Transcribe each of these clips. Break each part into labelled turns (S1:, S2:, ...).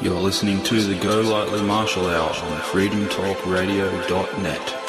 S1: You're listening to the Go Lightly Martial Hour on freedomtalkradio.net.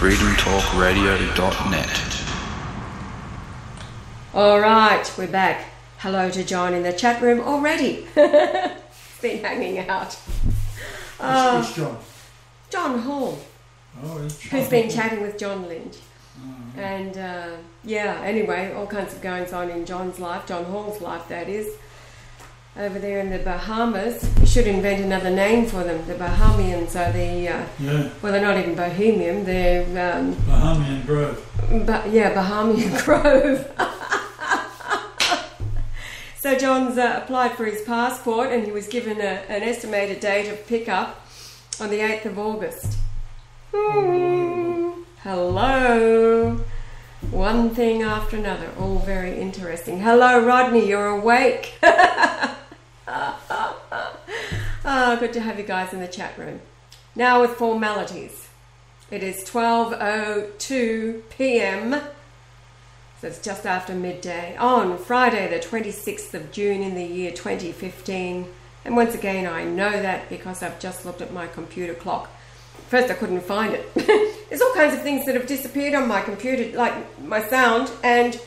S1: freedomtalkradio.net.
S2: All right, we're back. Hello to John in the chat room already. Been hanging out.
S3: Who's John?
S2: John Hall, who's been chatting with John Lynch. And anyway, all kinds of goings on in John's life, John Hall's life that is. Over there in the Bahamas, you should invent another name for them. The Bahamians are well, they're not even Bohemian, they're...
S3: Bahamian Grove.
S2: Bahamian Grove. So John's applied for his passport and he was given an estimated date of pickup on the 8th of August. Hello. One thing after another, all very interesting. Hello Rodney, you're awake. Good to have you guys in the chat room. Now with formalities. It is 12:02 p.m. So it's just after midday on Friday the 26th of June in the year 2015. And once again I know that because I've just looked at my computer clock. First I couldn't find it. There's all kinds of things that have disappeared on my computer, like my sound and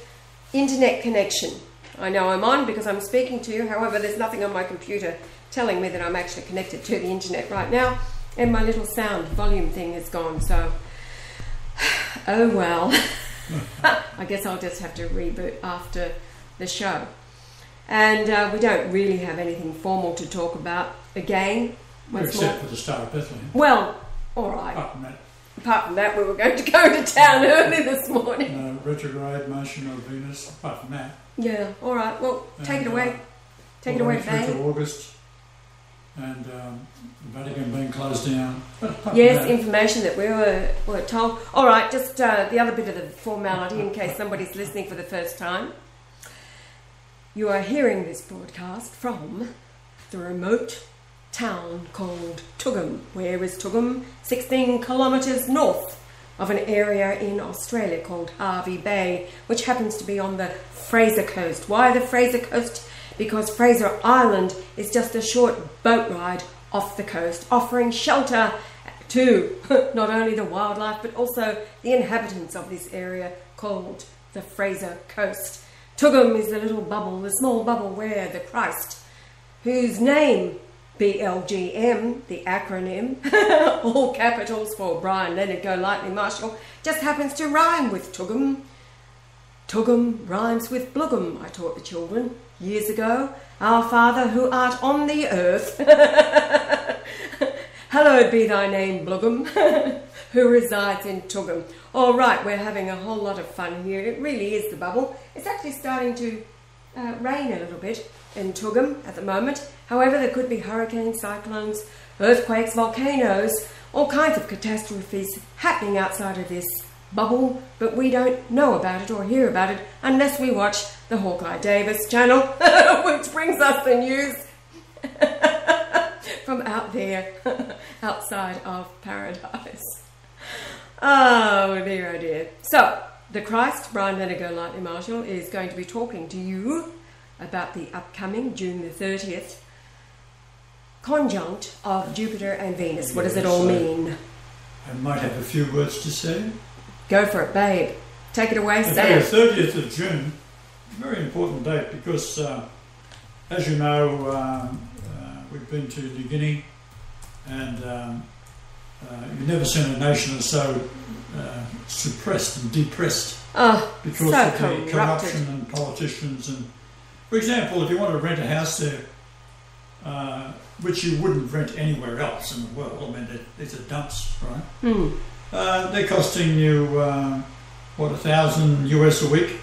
S2: internet connection. I know I'm on because I'm speaking to you, however there's nothing on my computer telling me that I'm actually connected to the internet right now, and my little sound volume thing is gone, so oh well. I guess I'll just have to reboot after the show. And we don't really have anything formal to talk about again.
S3: Except for the Star of Bethlehem.
S2: Well, all right.
S3: Apart
S2: from that, we were going to go to town early this morning.
S3: No retrograde motion of Venus, apart from that.
S2: Yeah, all right. Well, take it away. Take it away,
S3: through to August. And the Vatican being closed down.
S2: Yes, information that we were told. All right, just the other bit of the formality in case somebody's listening for the first time. You are hearing this broadcast from the remote town called Tugum. Where is Tugum? 16 kilometres north of an area in Australia called Hervey Bay, which happens to be on the Fraser Coast. Why the Fraser Coast? Because Fraser Island is just a short boat ride off the coast, offering shelter to not only the wildlife but also the inhabitants of this area called the Fraser Coast. Tugum is the little bubble, the small bubble where the Christ, whose name BLGM, the acronym, all capitals for Brian Leonard Go Lightly Marshall, just happens to rhyme with Tugum. Tugum rhymes with Blugum, I taught the children years ago. Our Father who art on the earth, hallowed be thy name, Blugum, who resides in Tugum. All right, we're having a whole lot of fun here. It really is the bubble. It's actually starting to rain a little bit in Tugum at the moment. However, there could be hurricanes, cyclones, earthquakes, volcanoes, all kinds of catastrophes happening outside of this bubble, but we don't know about it or hear about it unless we watch the Hawkeye Davis channel, which brings us the news from out there, outside of paradise. Oh dear, oh dear. So, the Christ, Brian Leonard Go Lightly Marshall, is going to be talking to you about the upcoming June the 30th conjunct of Jupiter and Venus. What does it all mean?
S3: I might have a few words to say.
S2: Go for it, babe. Take it away, Sam.
S3: The 30th of June, very important date because, as you know, we've been to New Guinea, and you've never seen a nation that's so suppressed and depressed because
S2: so
S3: of the corruption and politicians. And for example, if you want to rent a house there, which you wouldn't rent anywhere else in the world, I mean, these are dumps, right? They're costing you what, $1,000 US a week,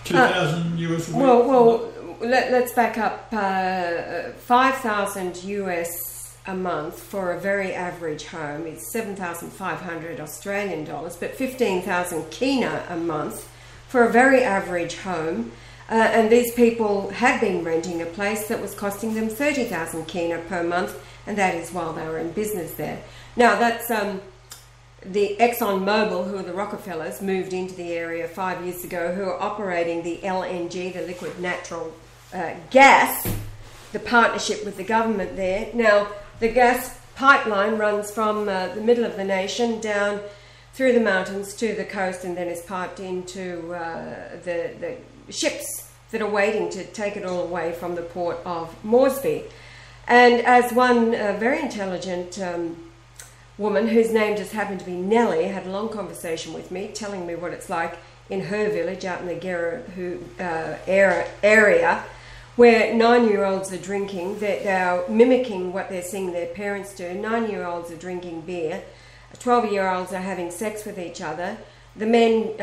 S3: $2,000 US a week.
S2: Well, let's back up. 5,000 US a month for a very average home is 7,500 Australian dollars, but 15,000 kina a month for a very average home. And these people had been renting a place that was costing them 30,000 kina per month, and that is while they were in business there. Now, that's the Exxon Mobil, who are the Rockefellers, moved into the area 5 years ago, who are operating the LNG, the liquid natural gas, the partnership with the government there. Now, the gas pipeline runs from the middle of the nation down through the mountains to the coast, and then is piped into the ships that are waiting to take it all away from the port of Moresby. And as one very intelligent woman, whose name just happened to be Nellie, had a long conversation with me, telling me what it's like in her village out in the area, where 9-year-olds are drinking. They're mimicking what they're seeing their parents do. 9-year-olds are drinking beer. 12-year-olds are having sex with each other. The men,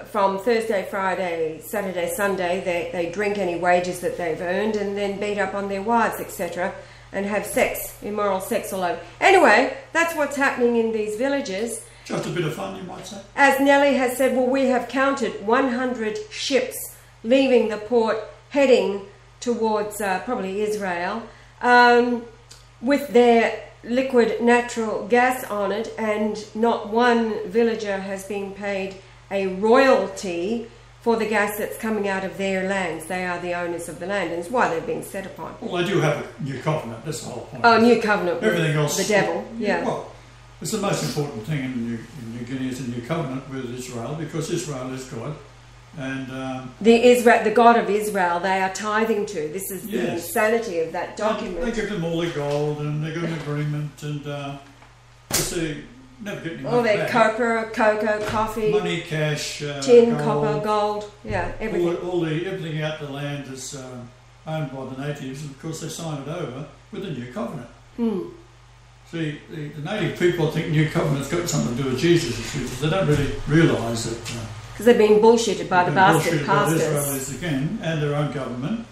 S2: from Thursday, Friday, Saturday, Sunday, they drink any wages that they've earned and then beat up on their wives, etc., and have sex, immoral sex all over. Anyway, that's what's happening in these villages.
S3: Just a bit of fun, you might say.
S2: As Nellie has said, well, we have counted 100 ships leaving the port, heading towards probably Israel, with their liquid natural gas on it, and not one villager has been paid a royalty for the gas that's coming out of their lands. They are the owners of the land, and it's why they're being set upon.
S3: Well, they do have a new covenant, that's the whole point.
S2: Oh, new covenant with
S3: everything else,
S2: the devil, yeah.
S3: Well, it's the most important thing in New Guinea is a new covenant with Israel, because Israel is God. And
S2: the God of Israel they are tithing to. This is the insanity of that document.
S3: They give them all their gold, and they got an agreement, and they never get any money
S2: all their
S3: back.
S2: copper, cocoa, coffee,
S3: money, cash,
S2: tin,
S3: gold,
S2: copper, gold, everything.
S3: Everything out the land is owned by the natives, and of course they sign it over with a new covenant. See, the native people think new covenant's got something to do with Jesus. They don't really realise that.
S2: Because they've been bullshitted by the bastard pastors.
S3: Israelis again, and their own government.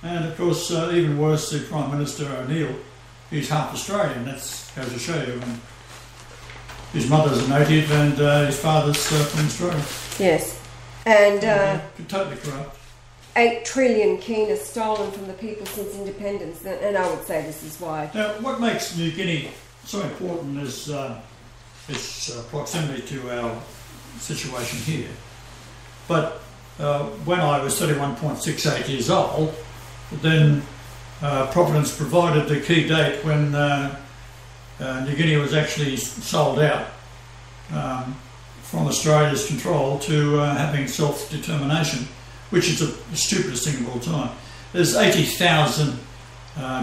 S3: And of course, even worse, the Prime Minister O'Neill, he's half Australian. That goes to show you. And his mother's a native, and his father's from Australia.
S2: Yes. And
S3: totally corrupt.
S2: 8 trillion kina stolen from the people since independence, and I would say this is why.
S3: Now, what makes New Guinea so important is its proximity to our situation here. But when I was 31.68 years old, then Providence provided the key date when New Guinea was actually sold out from Australia's control to having self-determination, which is the stupidest thing of all time. There's 80,000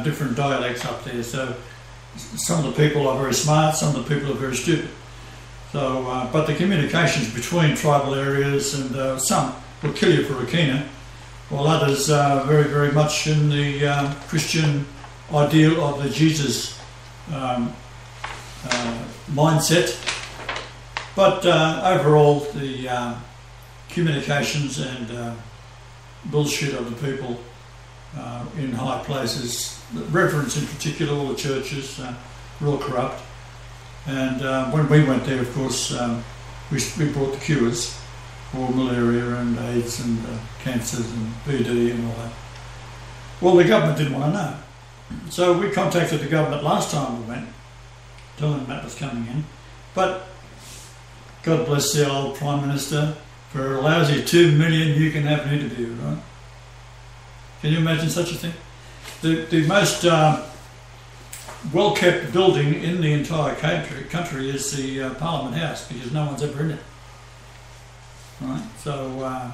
S3: different dialects up there, so some of the people are very smart, some of the people are very stupid. So, but the communications between tribal areas, and some will kill you for a kina, while others are very, very much in the Christian ideal of the Jesus mindset. But overall, the communications and bullshit of the people in high places, the reverends in particular, all the churches, were all corrupt. And when we went there, of course, we brought the cures for malaria and AIDS and cancers and BD and all that. Well, the government didn't want to know. So we contacted the government last time we went, telling them that was coming in. But God bless the old Prime Minister, for a lousy $2 million you can have an interview, right? Can you imagine such a thing? The most well-kept building in the entire country is the Parliament House, because no one's ever in it. Right? So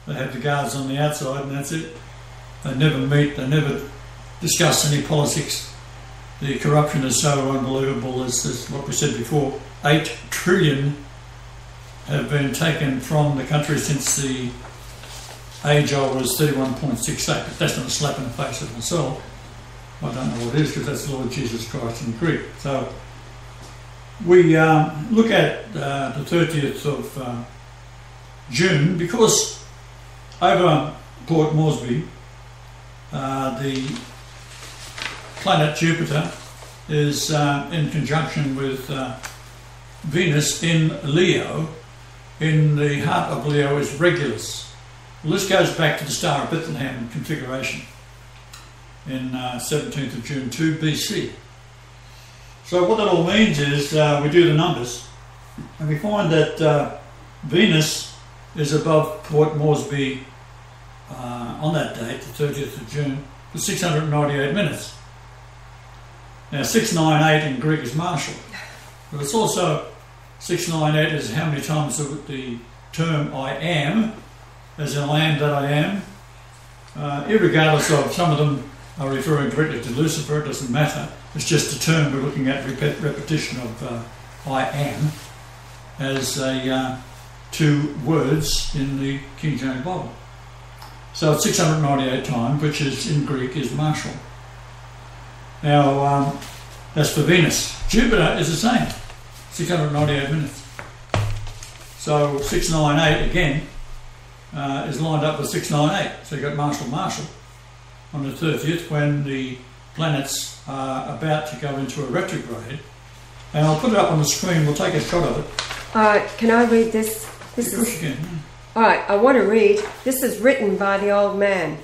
S3: they have the guards on the outside, and that's it. They never meet, they never discuss any politics. The corruption is so unbelievable, as what we said before. 8 trillion have been taken from the country since the age I was 31.68, but that's not a slap in the face of myself. I don't know what it is, because that's the Lord Jesus Christ in Greek. So we look at the 30th of June, because over Port Moresby, the planet Jupiter is in conjunction with Venus in Leo. In the heart of Leo is Regulus. Well, this goes back to the Star of Bethlehem configuration in 17th of June 2 BC. So what that all means is we do the numbers and we find that Venus is above Port Moresby on that date, the 30th of June, for 698 minutes. Now 698 in Greek is martial, but it's also 698 is how many times the term I am, as in I am that I am, irregardless of some of them are referring directly to Lucifer, it doesn't matter. It's just a term we're looking at, repetition of I am, as two words in the King James Bible. So it's 698 times, which is in Greek is martial. Now, that's for Venus. Jupiter is the same, 698 minutes. So 698 again is lined up with 698. So you've got Marshall on the 30th when the planets are about to go into a retrograde. And I'll put it up on the screen, we'll take a shot of it.
S2: Can I read this?
S3: Of course you can.
S2: Alright, I want to read. This is written by the old man,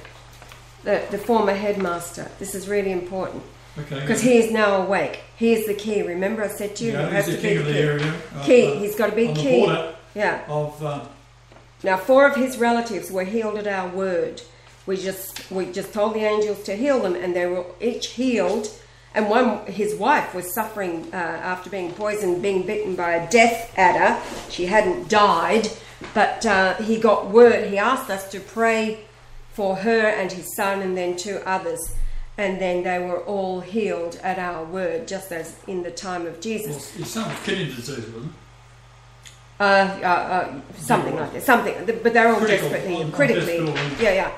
S2: the former headmaster. This is really important.
S3: Okay.
S2: Because he is now awake. He is the key. Remember I said to you,
S3: Yeah,
S2: he has
S3: he's
S2: to
S3: the
S2: be
S3: king
S2: the
S3: of the
S2: key.
S3: area.
S2: Key. He's got to be
S3: on
S2: key.
S3: The border
S2: yeah.
S3: of
S2: Now 4 of his relatives were healed at our word. We just told the angels to heal them, and they were each healed. And his wife was suffering after being poisoned, being bitten by a death adder. She hadn't died, but he got word. He asked us to pray for her and his son, and then 2 others. And then they were all healed at our word, just as in the time of Jesus.
S3: Well, his son was kidney disease, wasn't
S2: Something like that. Something, but they're all desperately, critically. Yeah.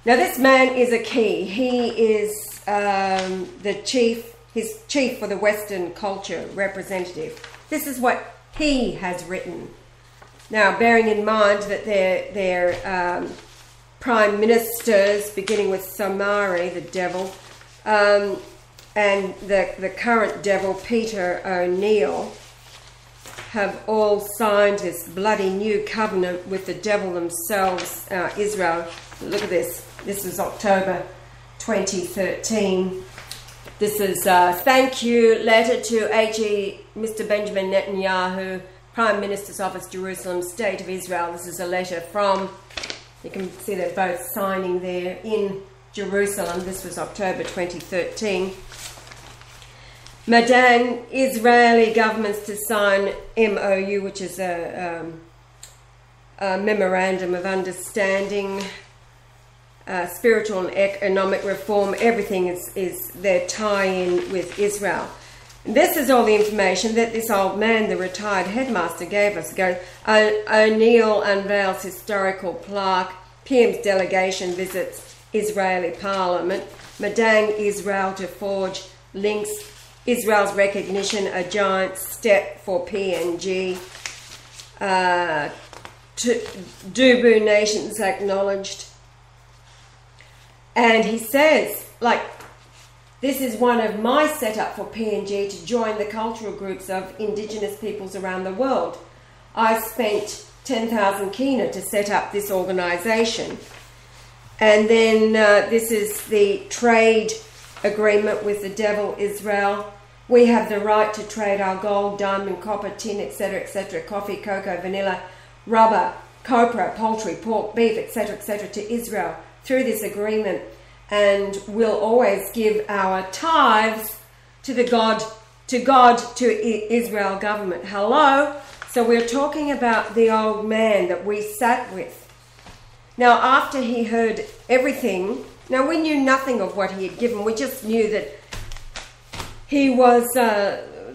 S2: Now this man is a key. He is the chief, his chief for the Western culture representative. This is what he has written. Now, bearing in mind that their prime ministers, beginning with Somari, the devil, and the current devil, Peter O'Neill, have all signed this bloody new covenant with the devil themselves, Israel. Look at this. This is October 2013. This is a thank you letter to Mr. Benjamin Netanyahu, Prime Minister's Office, Jerusalem, State of Israel. This is a letter from, you can see they're both signing there in Jerusalem. This was October 2013. Madang, Israeli governments to sign MOU, which is a memorandum of understanding, spiritual and economic reform. Everything is their tie-in with Israel. This is all the information that this old man, the retired headmaster, gave us. O'Neill unveils historical plaque. PM's delegation visits Israeli parliament. Madang, Israel to forge links. Israel's recognition, a giant step for PNG. Dubu nations acknowledged. And he says, this is one of my setup for PNG to join the cultural groups of indigenous peoples around the world. I spent 10,000 kina to set up this organisation. And then this is the trade agreement with the devil Israel. We have the right to trade our gold, diamond, copper, tin, etc., coffee, cocoa, vanilla, rubber, copra, poultry, pork, beef, etc., to Israel through this agreement, and we'll always give our tithes to Israel government. Hello? So we're talking about the old man that we sat with. Now, after he heard everything Now, we knew nothing of what he had given. We just knew that he was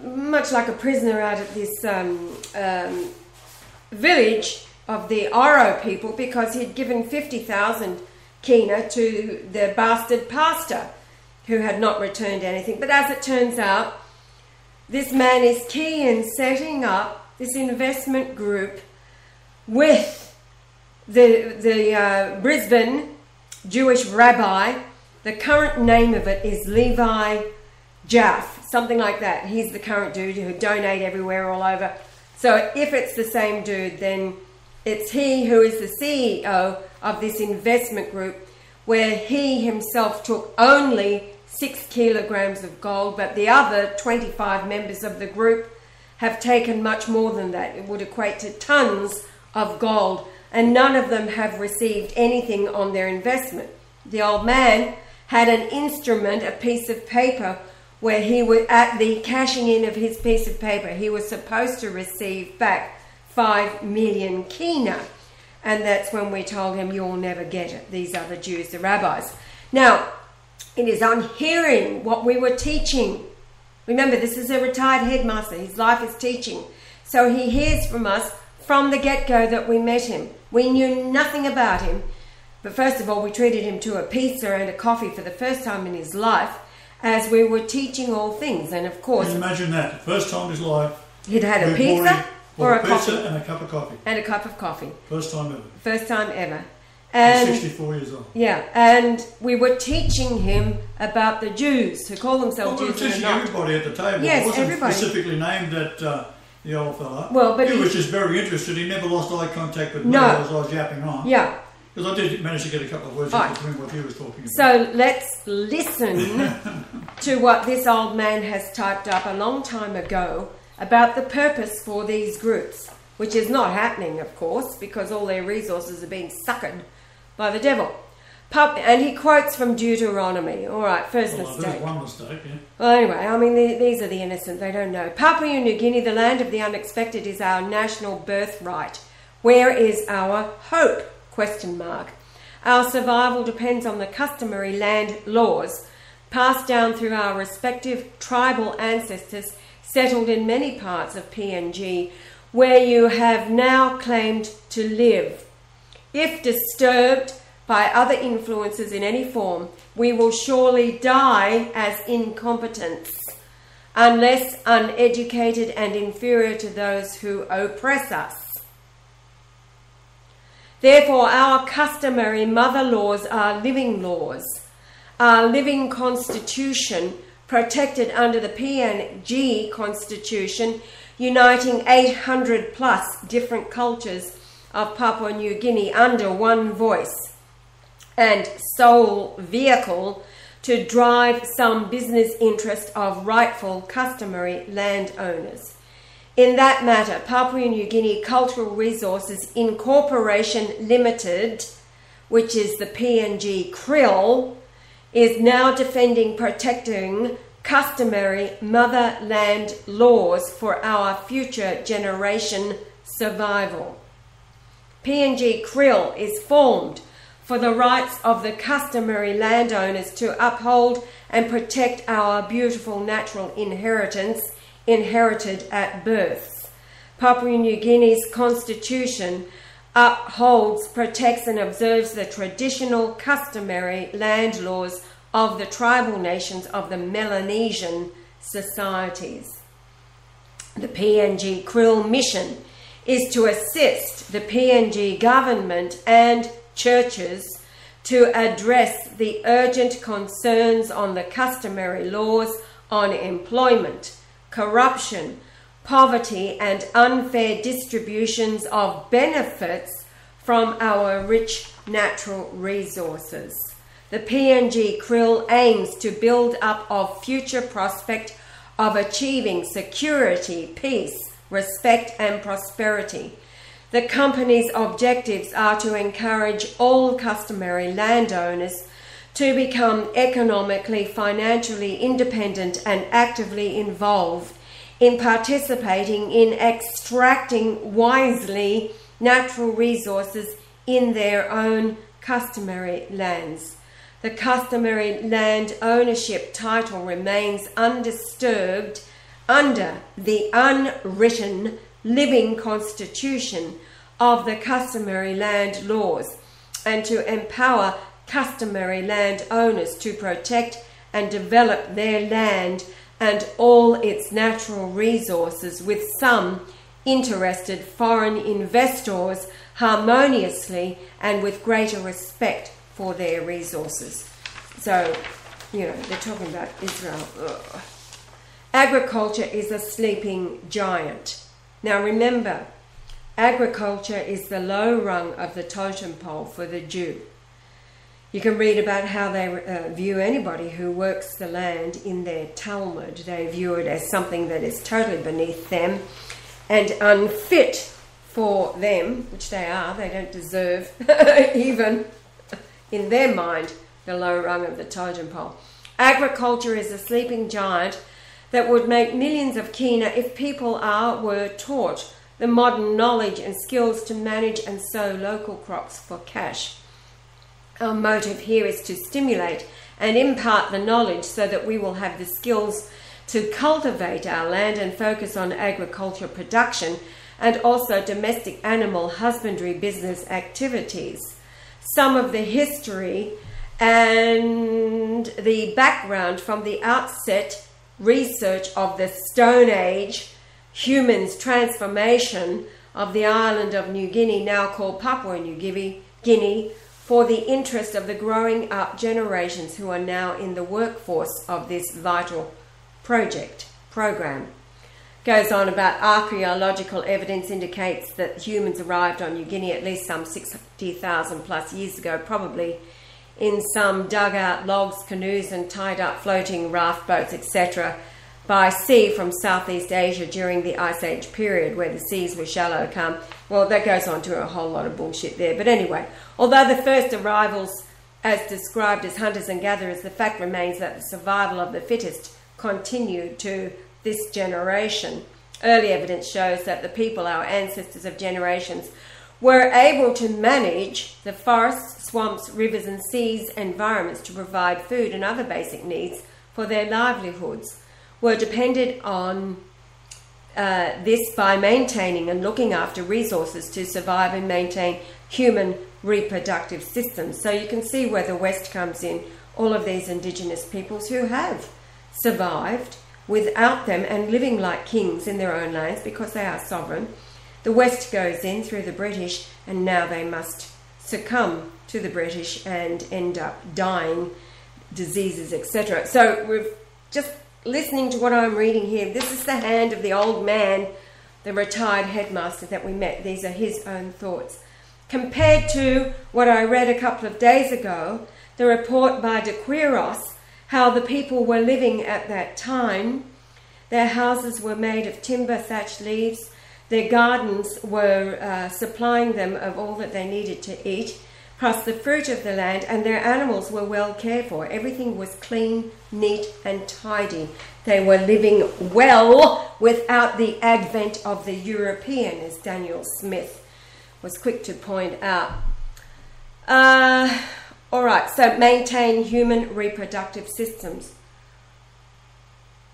S2: much like a prisoner out at this village of the Oro people, because he'd given 50,000 kina to the bastard pastor who had not returned anything. But as it turns out, this man is key in setting up this investment group with the Brisbane Jewish rabbi. The current name of it is Levi Jaff, something like that. He's the current dude who donate everywhere all over. So if it's the same dude, then it's he who is the CEO of this investment group, where he himself took only 6 kilograms of gold, but the other 25 members of the group have taken much more than that. It would equate to tons of gold, and none of them have received anything on their investment. The old man had an instrument, a piece of paper, where he was at the cashing in of his piece of paper, he was supposed to receive back 5 million kina. And that's when we told him, you'll never get it. These are the Jews, the rabbis. Now, it is on hearing what we were teaching. Remember, this is a retired headmaster. His life is teaching. So he hears from us from the get-go that we met him. We knew nothing about him. But first of all, we treated him to a pizza and a coffee for the first time in his life, as we were teaching all things. And of course,
S3: can you imagine that? First time in his life.
S2: He'd had a pizza or a coffee.
S3: Pizza and a cup of coffee.
S2: And a cup of coffee.
S3: First time ever.
S2: First time ever.
S3: And 64 years old.
S2: Yeah, and we were teaching him about the Jews, who call themselves
S3: Jews. We were teaching everybody at the table.
S2: Yes,
S3: it wasn't
S2: everybody.
S3: Specifically named at the old fella.
S2: Well, but
S3: he was just very interested. He never lost eye contact with me
S2: No.
S3: as I was yapping on.
S2: Yeah.
S3: Because I did manage to get a couple of words in between what he was talking about.
S2: So let's listen to what this old man has typed up a long time ago about the purpose for these groups, which is not happening, of course, because all their resources are being suckered by the devil. And he quotes from Deuteronomy. All right, first mistake.
S3: There's one mistake, yeah.
S2: Well, anyway, I mean, these are the innocent. They don't know. Papua New Guinea, the land of the unexpected, is our national birthright. Where is our hope? ? Our survival depends on the customary land laws passed down through our respective tribal ancestors settled in many parts of PNG, where you have now claimed to live. If disturbed by other influences in any form, we will surely die as incompetents, unless uneducated and inferior to those who oppress us. Therefore, our customary mother laws are living laws. Our living constitution, protected under the PNG constitution, uniting 800 plus different cultures of Papua New Guinea under one voice and sole vehicle to drive some business interest of rightful customary landowners. In that matter, Papua New Guinea Cultural Resources Incorporation Limited, which is the PNG Krill, is now defending protecting customary motherland laws for our future generation survival. PNG Krill is formed for the rights of the customary landowners to uphold and protect our beautiful natural inheritance inherited at birth. Papua New Guinea's constitution upholds, protects and observes the traditional customary land laws of the tribal nations of the Melanesian societies. The PNG Krill mission is to assist the PNG government and churches to address the urgent concerns on the customary laws on employment, corruption, poverty and unfair distributions of benefits from our rich natural resources. The PNG Krill aims to build up a future prospect of achieving security, peace, respect and prosperity. The company's objectives are to encourage all customary landowners to become economically, financially independent and actively involved in participating in extracting wisely natural resources in their own customary lands. the customary land ownership title remains undisturbed under the unwritten living constitution of the customary land laws, and to empower customary land owners to protect and develop their land and all its natural resources with some interested foreign investors harmoniously and with greater respect for their resources. So, they're talking about Israel. Ugh. Agriculture is a sleeping giant. Now remember, agriculture is the low rung of the totem pole for the Jew. You can read about how they view anybody who works the land in their Talmud. They view it as something that is totally beneath them and unfit for them, which they are. They don't deserve, even in their mind, the low rung of the totem pole. Agriculture is a sleeping giant that would make millions of keener if people were taught the modern knowledge and skills to manage and sow local crops for cash. Our motive here is to stimulate and impart the knowledge so that we will have the skills to cultivate our land and focus on agriculture production and also domestic animal husbandry business activities. Some of the history and the background from the outset research of the Stone Age humans' transformation of the island of New Guinea, now called Papua New Guinea, for the interest of the growing up generations who are now in the workforce of this vital program. Goes on about archaeological evidence indicates that humans arrived on New Guinea at least some 60,000 plus years ago, probably in some dugout logs, canoes and tied up floating raft boats, etc., by sea from Southeast Asia during the Ice Age period where the seas were shallow. Well, that goes on to a whole lot of bullshit there. But anyway, although the first arrivals as described as hunters and gatherers, the fact remains that the survival of the fittest continued to this generation. Early evidence shows that the people, our ancestors of generations, were able to manage the forests, swamps, rivers and seas environments to provide food and other basic needs for their livelihoods, were dependent on this by maintaining and looking after resources to survive and maintain human reproductive systems. So you can see where the West comes in, all of these indigenous peoples who have survived without them and living like kings in their own lands because they are sovereign. The West goes in through the British and now they must succumb to the British and end up dying, diseases, etc. So we're just listening to what I'm reading here. This is the hand of the old man, the retired headmaster that we met. These are his own thoughts. Compared to what I read a couple of days ago, the report by De Quiros, how the people were living at that time. Their houses were made of timber, thatched leaves. Their gardens were supplying them of all that they needed to eat, plus the fruit of the land, and their animals were well cared for. Everything was clean, neat and tidy. They were living well without the advent of the European, as Daniel Smith was quick to point out. All right, so maintain human reproductive systems.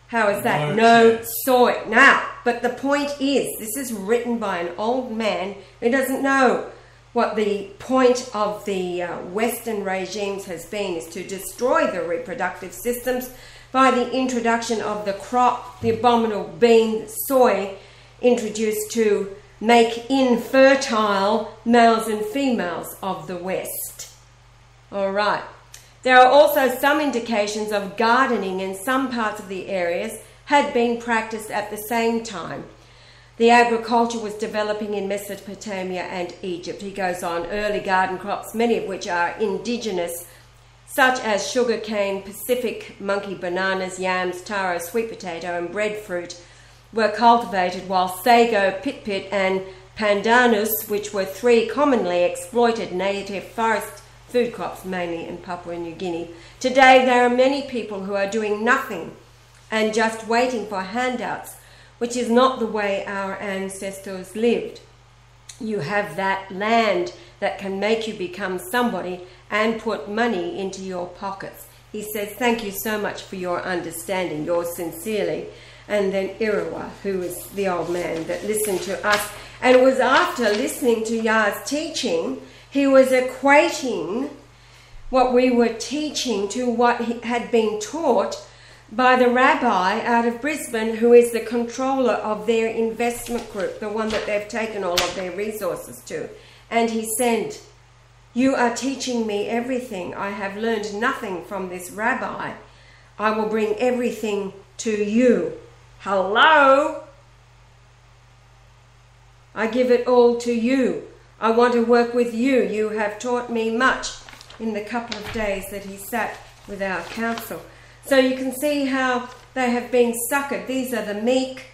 S2: How is that? No soy. Now, but the point is, this is written by an old man who doesn't know what the point of the Western regimes has been, is to destroy the reproductive systems by the introduction of the crop, the abominable bean, soy, introduced to make infertile males and females of the West. All right. There are also some indications of gardening in some parts of the areas had been practiced at the same time. The agriculture was developing in Mesopotamia and Egypt. He goes on, early garden crops, many of which are indigenous, such as sugarcane, Pacific monkey bananas, yams, taro, sweet potato and breadfruit, were cultivated, while sago, pit and pandanus, which were three commonly exploited native forest food crops, mainly in Papua New Guinea. Today, there are many people who are doing nothing and just waiting for handouts, which is not the way our ancestors lived. You have that land that can make you become somebody and put money into your pockets. He says, thank you so much for your understanding, yours sincerely. And then Irawa, who is the old man that listened to us. And it was after listening to Yah's teaching, he was equating what we were teaching to what had been taught by the rabbi out of Brisbane, who is the controller of their investment group, the one that they've taken all of their resources to. And he said, you are teaching me everything. I have learned nothing from this rabbi. I will bring everything to you. Hello? I give it all to you. I want to work with you. You have taught me much in the couple of days that he sat with our council. So you can see how they have been suckered. These are the meek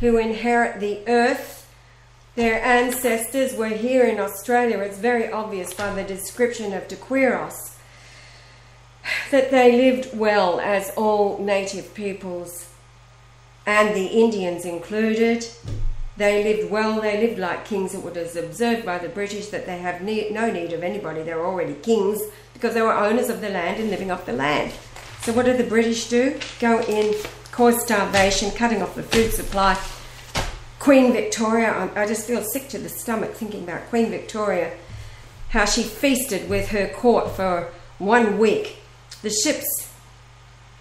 S2: who inherit the earth. Their ancestors were here in Australia. It's very obvious by the description of De Quiros that they lived well, as all native peoples, and the Indians included. They lived well, they lived like kings. It was observed by the British that they have no need of anybody. They were already kings because they were owners of the land and living off the land. So what did the British do? Go in, cause starvation, cutting off the food supply. Queen Victoria, I just feel sick to the stomach thinking about Queen Victoria, how she feasted with her court for 1 week. The ships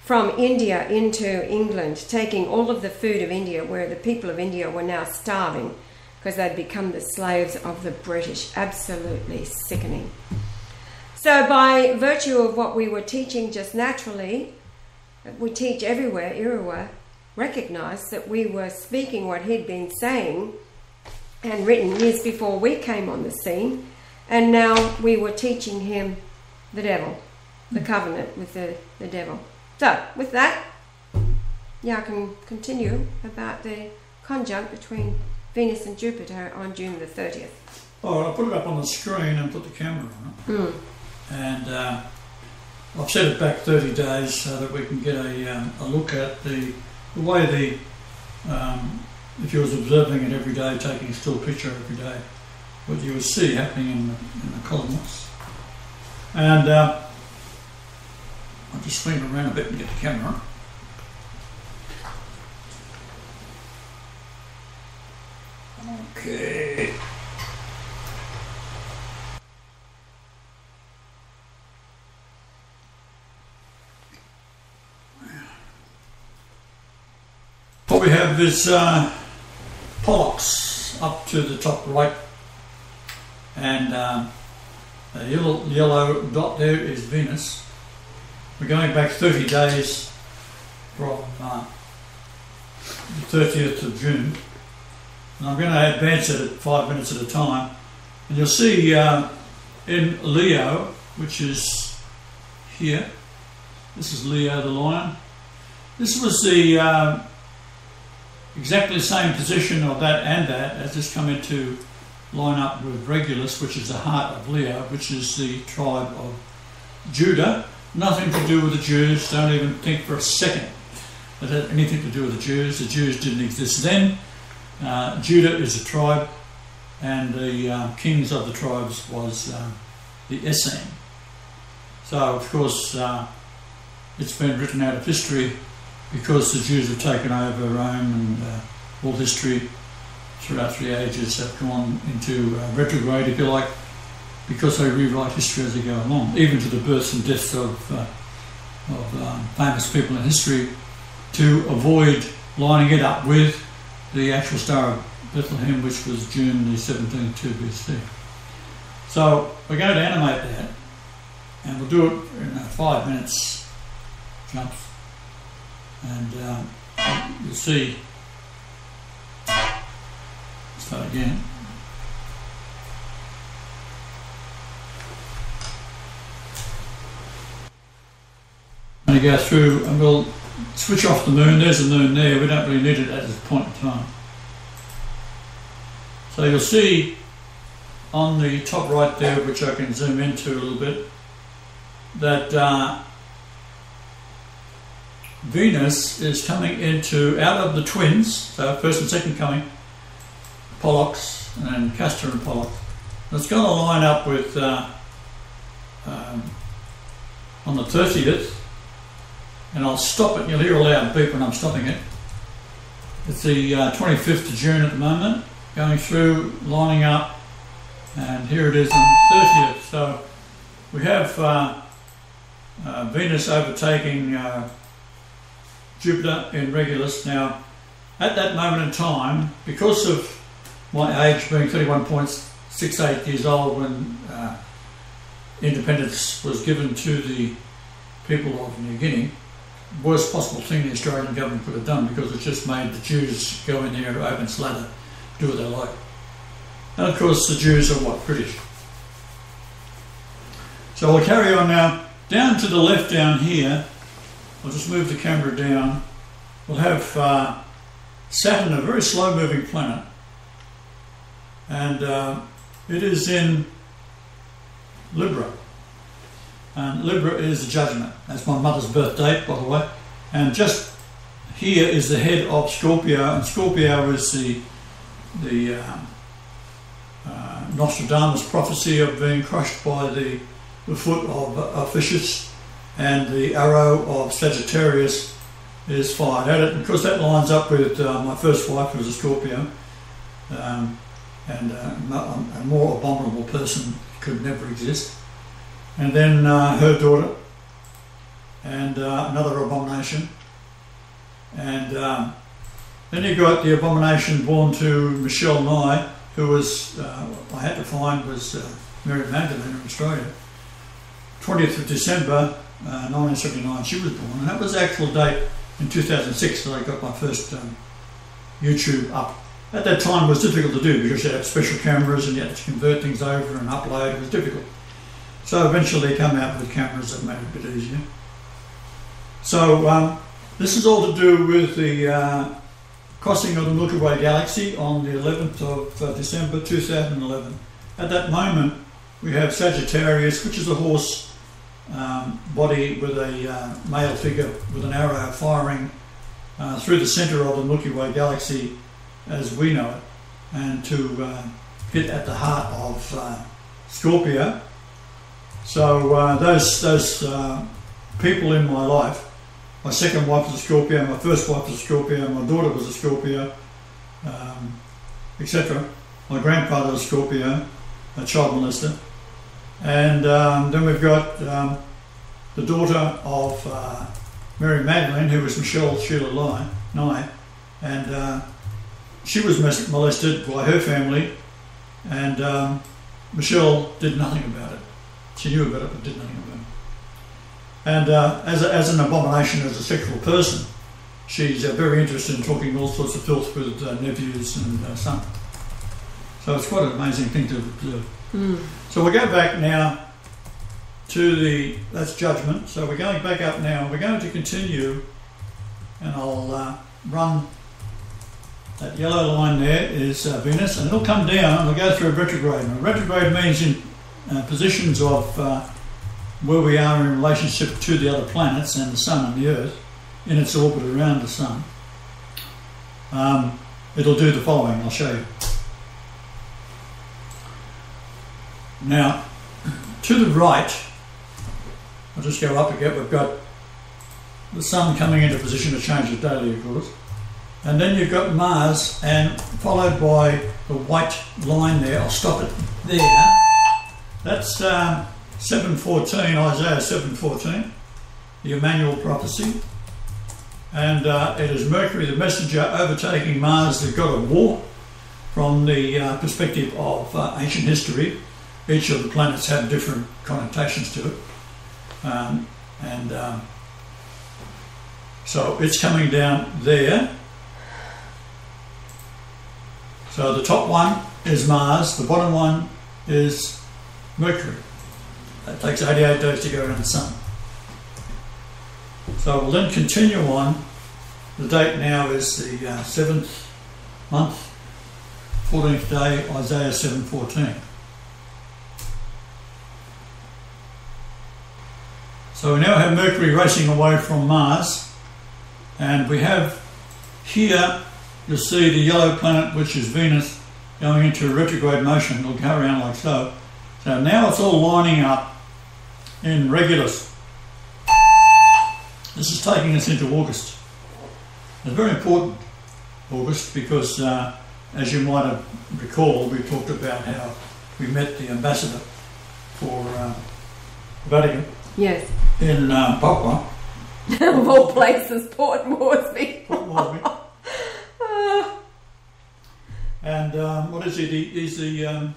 S2: from India into England, taking all of the food of India, where the people of India were now starving because they'd become the slaves of the British. Absolutely sickening. So by virtue of what we were teaching just naturally, we teach everywhere, Irawa recognised that we were speaking what he'd been saying and written years before we came on the scene, and now we were teaching him the devil, the covenant with the devil. So, with that, I can continue about the conjunct between Venus and Jupiter on June the 30th.
S3: Oh, I'll put it up on the screen and put the camera on it. And I've set it back 30 days so that we can get a look at the way if you was observing it every day, taking a still picture every day, what you would see happening in the cosmos. And I'll just swing around a bit and get the camera. Okay. What we have is Pollux up to the top right, and the yellow dot there is Venus. We're going back 30 days from the 30th of June, and I'm going to advance it at 5 minutes at a time, and you'll see in Leo, which is here, this is Leo the lion. This was the exactly the same position of that and that has just come into line up with Regulus, which is the heart of Leo, which is the tribe of Judah. Nothing to do with the Jews. Don't even think for a second that it had anything to do with the Jews. The Jews didn't exist then. Judah is a tribe, and the kings of the tribes was the Essene. So, of course, it's been written out of history because the Jews have taken over Rome, and all history throughout the ages have gone into retrograde, if you like, because they rewrite history as they go along, even to the births and deaths of famous people in history, to avoid lining it up with the actual Star of Bethlehem, which was June the 17th, 2 BC. So we're going to animate that, and we'll do it in 5 minutes jumps. And you'll see, start again. And go through, and we'll switch off the moon. There's the moon there. We don't really need it at this point in time. So you'll see on the top right there, which I can zoom into a little bit, that Venus is coming into, out of the twins, so first and second coming, Pollux and Castor and Pollux. And it's going to line up with on the 30th, and I'll stop it. You'll hear a loud beep when I'm stopping it. It's the 25th of June at the moment, going through, lining up, and here it is on the 30th. So we have Venus overtaking Jupiter in Regulus. Now, at that moment in time, because of my age being 31.68 years old when independence was given to the people of New Guinea, worst possible thing the Australian government could have done, because it just made the Jews go in there, open slather, do what they like. And of course the Jews are what? British. So we'll carry on now. Down to the left down here, I'll just move the camera down, we'll have Saturn, a very slow moving planet, and it is in Libra. And Libra is the judgment. That's my mother's birth date, by the way. And just here is the head of Scorpio, and Scorpio is the Nostradamus prophecy of being crushed by the foot of Ophiuchus, and the arrow of Sagittarius is fired at it. And of course that lines up with my first wife, who was a Scorpio, and a more abominable person could never exist. And then her daughter, and another abomination, and then you got the abomination born to Michelle Nye, who was, I had to find, was Mary Magdalene in Australia. 20th of December 1979 she was born, and that was the actual date in 2006 that I got my first YouTube up. At that time it was difficult to do because you had special cameras and you had to convert things over and upload. It was difficult. So eventually they come out with cameras that made it a bit easier. So this is all to do with the crossing of the Milky Way galaxy on the 11th of December 2011. At that moment we have Sagittarius, which is a horse body with a male figure with an arrow firing through the centre of the Milky Way galaxy as we know it, and to hit at the heart of Scorpio. So those people in my life, my second wife was a Scorpio, my first wife was a Scorpio, my daughter was a Scorpio, etc. My grandfather was a Scorpio, a child molester. And then we've got the daughter of Mary Magdalene, who was Michelle Sheila Nye, and she was molested by her family, and Michelle did nothing about it. She knew about it but did nothing about it. And as an abomination, as a sexual person, she's very interested in talking all sorts of filth with nephews and son. So it's quite an amazing thing to observe. So we'll go back now to that's judgment. So we're going back up now. We're going to continue, and I'll run that yellow line there is Venus, and it'll come down and we'll go through a retrograde. And a retrograde means in positions of where we are in relationship to the other planets and the Sun and the Earth in its orbit around the Sun. It'll do the following, I'll show you. Now, to the right, I'll just go up again, we've got the Sun coming into position to change it daily, of course. And then you've got Mars, and followed by the white line there, I'll stop it there. That's 7:14, Isaiah 7:14, the Emmanuel prophecy. And it is Mercury, the messenger, overtaking Mars, the god of war. From the perspective of ancient history, each of the planets have different connotations to it. So it's coming down there. So the top one is Mars, the bottom one is Mercury. That takes 88 days to go around the Sun. So we'll then continue on. The date now is the 7th month, 14th day, Isaiah 7:14. So we now have Mercury racing away from Mars, and we have here, you'll see the yellow planet, which is Venus, going into a retrograde motion. It'll go around like so. So now it's all lining up in Regulus. This is taking us into August. It's very important, August, because as you might have recalled, we talked about how we met the ambassador for Vatican.
S2: Yes.
S3: In Papua.
S2: Of all places, Port Moresby.
S3: Port Moresby. And what is he? He's the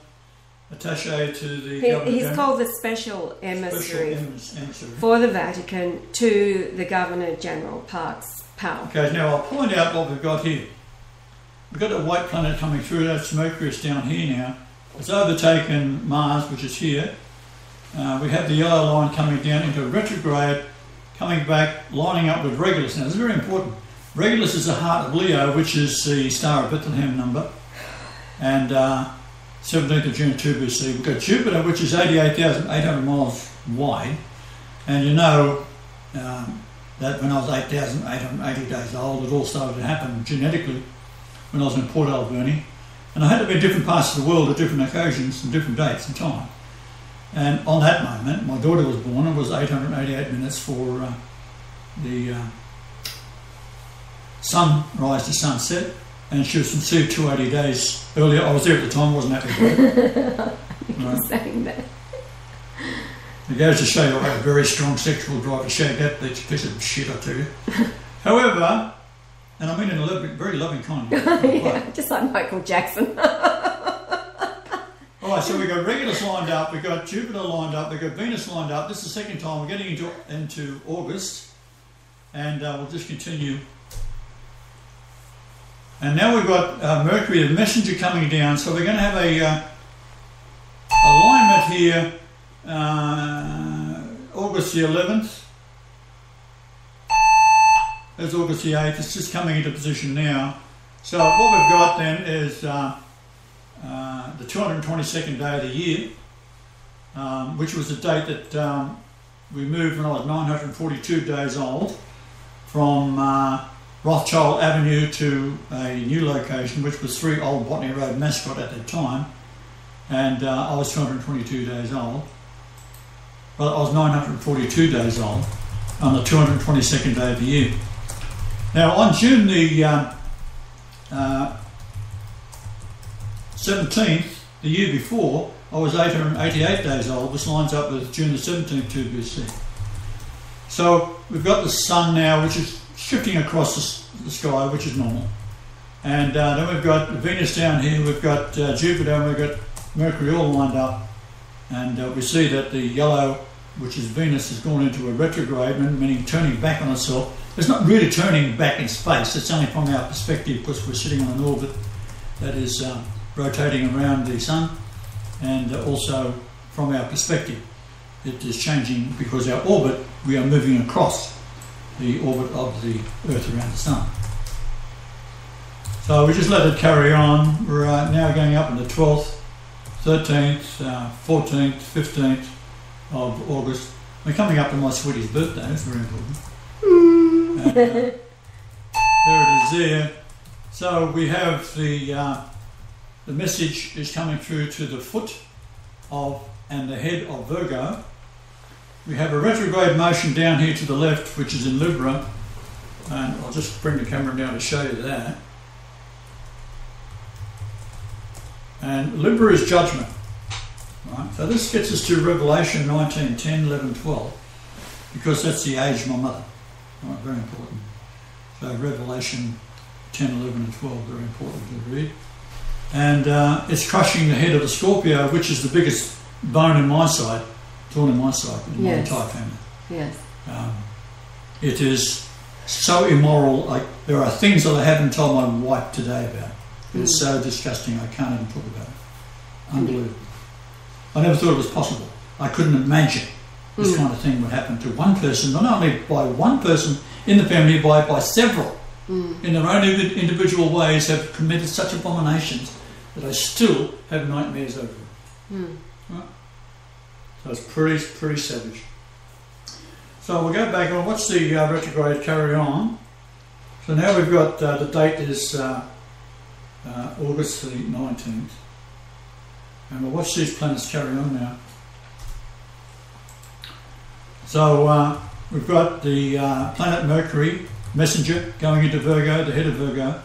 S3: attaché to the government.
S2: He's called the special emissary,
S3: emissary
S2: for the Vatican to the Governor General Parks Powell.
S3: Okay, now I'll point out what we've got here. We've got a white planet coming through. That's Mercury is down here now. It's overtaken Mars, which is here. We have the yellow line coming down into retrograde, coming back, lining up with Regulus. Now, this is very important. Regulus is the heart of Leo, which is the Star of Bethlehem number. And 17th of June 2 BC. We've got Jupiter, which is 88,800 miles wide. And you know that when I was 8,880 days old, it all started to happen genetically when I was in Port Alberni. And I had to be in different parts of the world at different occasions and different dates and time. And on that moment, my daughter was born. It was 888 minutes for the sunrise to sunset. And she was conceived 280 days earlier. I was there at the time, wasn't happy about it.
S2: Right. Saying that.
S3: It goes to show you I have a very strong sexual drive to shag that piece of shit, I tell you. However, and I mean in a very loving kind of way.
S2: Yeah, just like Michael Jackson.
S3: Alright, so we've got Regulus lined up, we've got Jupiter lined up, we've got Venus lined up. This is the second time we're getting into August. And we'll just continue. And now we've got Mercury, the messenger, coming down. So we're going to have a alignment here, August the 11th. There's August the 8th. It's just coming into position now. So what we've got then is the 222nd day of the year, which was the date that we moved when I was 942 days old from Rothschild Avenue to a new location, which was 3 Old Botany Road, Mascot at that time, and I was 222 days old. Well, I was 942 days old on the 222nd day of the year. Now, on June the 17th, the year before, I was 888 days old. This lines up with June the 17th, 2 BC. So we've got the sun now, which is shifting across the sky, which is normal. And then we've got Venus down here, we've got Jupiter, and we've got Mercury all lined up. And we see that the yellow, which is Venus, has gone into a retrograde, meaning turning back on itself. It's not really turning back in space, it's only from our perspective, because we're sitting on an orbit that is rotating around the sun, and also from our perspective it is changing because our orbit, we are moving across the orbit of the Earth around the sun. So we just let it carry on. We're now going up on the 12th, 13th, 14th, 15th of August. We're coming up to my sweetie's birthday, that's very important. And, there it is there. So we have the message is coming through to the foot of and the head of Virgo. We have a retrograde motion down here to the left, which is in Libra, and I'll just bring the camera down to show you that. And Libra is judgment, right? So this gets us to Revelation 19, 10, 11, 12, because that's the age of my mother. Right, very important. So Revelation 10, 11 and 12, very important to read. And it's crushing the head of the Scorpio, which is the biggest bone in my side, thorn in my side, in my entire family.
S2: Yes.
S3: It is so immoral. There are things that I haven't told my wife today about. It's so disgusting, I can't even talk about it. Unbelievable. I never thought it was possible. I couldn't imagine this kind of thing would happen to one person, not only by one person in the family, by several. In their own individual ways have committed such abominations that I still have nightmares over it. Right? So it's pretty savage. So we'll go back and watch the retrograde carry on. So now we've got the date is August the 19th. And we'll watch these planets carry on now. So we've got the planet Mercury, messenger, going into Virgo, the head of Virgo.